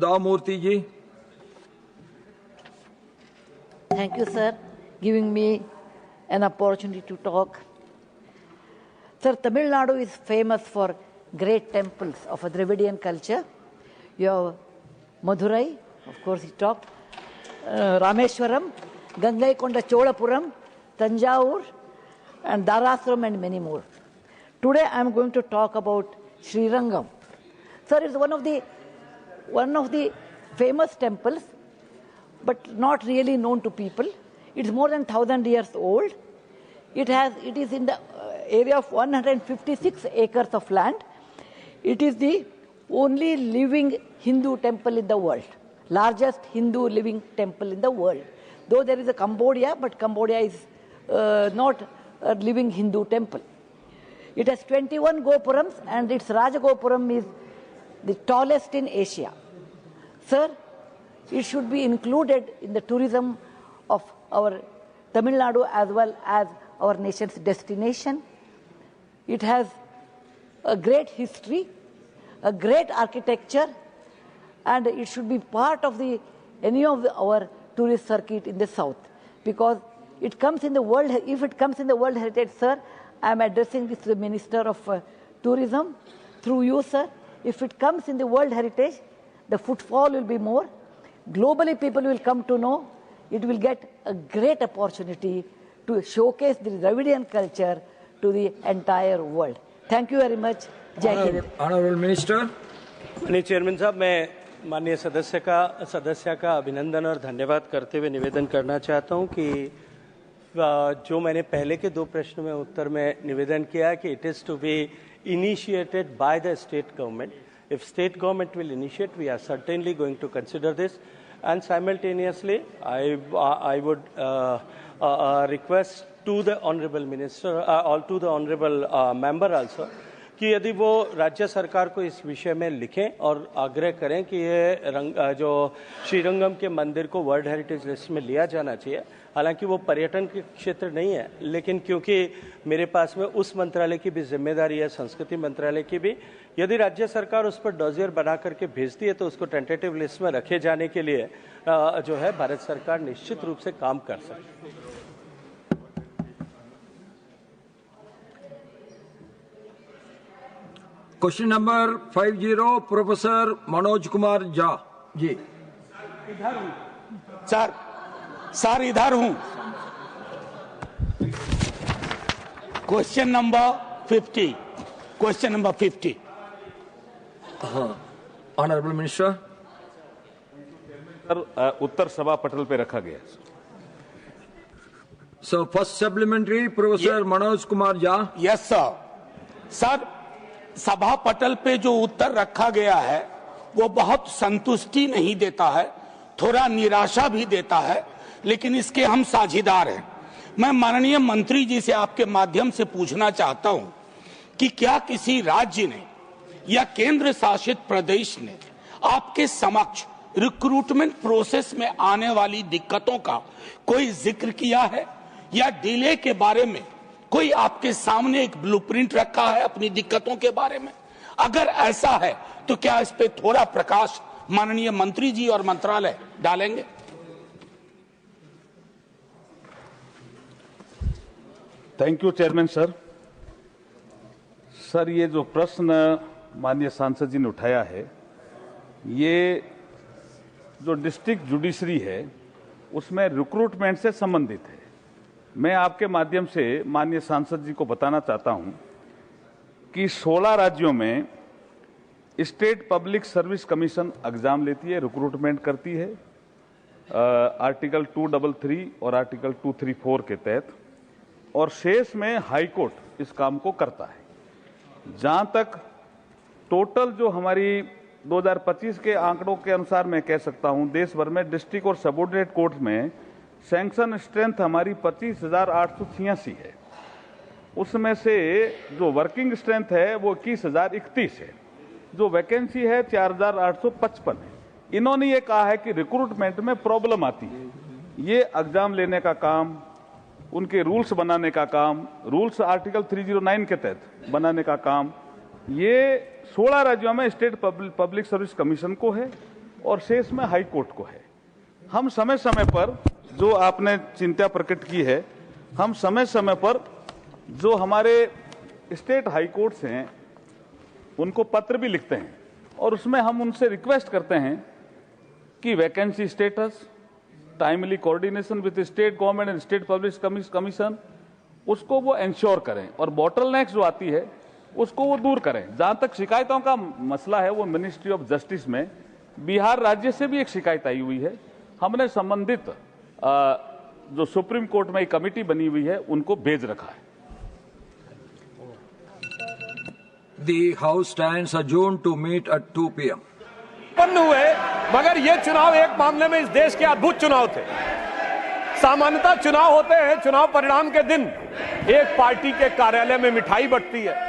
दामूर्ति ji. Thank you, sir, giving me an opportunity to talk. Sir, Tamil Nadu is famous for great temples of a Dravidian culture. You have Madurai, of course he talked, Rameshwaram, Gangaikonda Cholapuram, Tanjavur, and Dharasram, and many more. Today I am going to talk about Srirangam. Sir, it's one of the famous temples, but not really known to people. It's more than 1,000 years old. It is in the area of 156 acres of land. It is the only living Hindu temple in the world, largest Hindu living temple in the world. Though there is a Cambodia, but Cambodia is not a living Hindu temple. It has 21 Gopurams, and its Rajagopuram is the tallest in Asia. Sir, it should be included in the tourism of our Tamil Nadu as well as our nation's destination. It has a great history, a great architecture, and it should be part of any of our tourist circuit in the south, because it comes in the world. If it comes in the World Heritage, sir, I am addressing this to the Minister of Tourism through you, sir. If it comes in the World Heritage, the footfall will be more. Globally, people will come to know. It will get a great opportunity to showcase the Dravidian culture to the entire world. Thank you very much. Jai Hind. Honorable Minister. माननीय chairman साहब, मैं माननीय सदस्य का अभिनंदन और धन्यवाद करते हुए निवेदन करना चाहता हूं कि जो मैंने पहले के दो प्रश्नों में उत्तर में निवेदन किया कि it is to be initiated by the state government. If state government will initiate, we are certainly going to consider this. And simultaneously, I would request to the honorable minister or to the honorable member also कि यदि वो राज्य सरकार को इस विषय में लिखें और आग्रह करें कि ये जो श्रीरंगम के मंदिर को वर्ल्ड हेरिटेज लिस्ट में लिया जाना चाहिए। हालांकि वो पर्यटन के क्षेत्र नहीं है, लेकिन क्योंकि मेरे पास में उस मंत्रालय की भी जिम्मेदारी है, संस्कृति मंत्रालय की भी, यदि राज्य सरकार उस पर डोजियर बना करके भेजती है तो उसको टेंटेटिव लिस्ट में रखे जाने के लिए जो है भारत सरकार निश्चित रूप से काम कर सकती है। Question number 50, professor Manoj Kumar Jha ji. Sir इधर हूं। Question number 50। हाँ, ऑनरेबल मिनिस्टर। सर, उत्तर सभा पटल पे रखा गया। So first supplementary, professor Manoj Kumar Jha. Yes sir. Sir, सभा पटल पे जो उत्तर रखा गया है वो बहुत संतुष्टि नहीं देता है, थोड़ा निराशा भी देता है, लेकिन इसके हम साझीदार हैं। मैं माननीय मंत्री जी से आपके माध्यम से पूछना चाहता हूं कि क्या किसी राज्य ने या केंद्र शासित प्रदेश ने आपके समक्ष रिक्रूटमेंट प्रोसेस में आने वाली दिक्कतों का कोई जिक्र किया है, या डिले के बारे में कोई आपके सामने एक ब्लूप्रिंट रखा है अपनी दिक्कतों के बारे में? अगर ऐसा है तो क्या इस पे थोड़ा प्रकाश माननीय मंत्री जी और मंत्रालय डालेंगे? Thank you chairman sir. Sir, ये जो प्रश्न माननीय सांसद जी ने उठाया है, ये जो डिस्ट्रिक्ट जुडिशरी है उसमें रिक्रूटमेंट से संबंधित है। मैं आपके माध्यम से माननीय सांसद जी को बताना चाहता हूं कि 16 राज्यों में state public service commission exam लेती है, रिक्रूटमेंट करती है आर्टिकल 233 और आर्टिकल 234 के तहत, और शेष में हाई कोर्ट इस काम को करता है। जहां तक टोटल जो हमारी 2025 के आंकड़ों के अनुसार मैं कह सकता हूं, देश भर में डिस्ट्रिक्ट और सबऑर्डिनेट कोर्ट में सैंक्शन स्ट्रेंथ हमारी 25,886 है। उसमें से जो वर्किंग स्ट्रेंथ है वो 21,031 है, जो वैकेंसी है 4,855 है। इन्होंने ये कहा है कि रिक्रूटमेंट में प्रॉब्लम आती है, ये एग्जाम लेने का काम, उनके रूल्स बनाने का काम, रूल्स आर्टिकल 309 के तहत बनाने का काम, ये 16 राज्यों में स्टेट पब्लिक सर्विस कमीशन को है। और शेष में हाई कोर्ट को है। हम समय समय पर, जो आपने चिंता प्रकट की है, हम समय समय पर जो हमारे स्टेट हाई कोर्ट्स हैं उनको पत्र भी लिखते हैं और उसमें हम उनसे रिक्वेस्ट करते हैं कि vacancy status, timely coordination with state government and state public commission, उसको वो इंश्योर करें और बॉटलनेक्स जो आती है उसको वो दूर करें। जहां तक शिकायतों का मसला है, वो मिनिस्ट्री ऑफ जस्टिस में बिहार राज्य से भी एक शिकायत आई हुई है। हमने संबंधित जो सुप्रीम कोर्ट में एक कमेटी बनी हुई है उनको भेज रखा है। The House stands adjourned to meet at 2 p.m. उत्पन्न हुए, मगर ये चुनाव एक मामले में इस देश के अद्भुत चुनाव थे। सामान्यतः चुनाव होते हैं, चुनाव परिणाम के दिन एक पार्टी के कार्यालय में मिठाई बंटती है,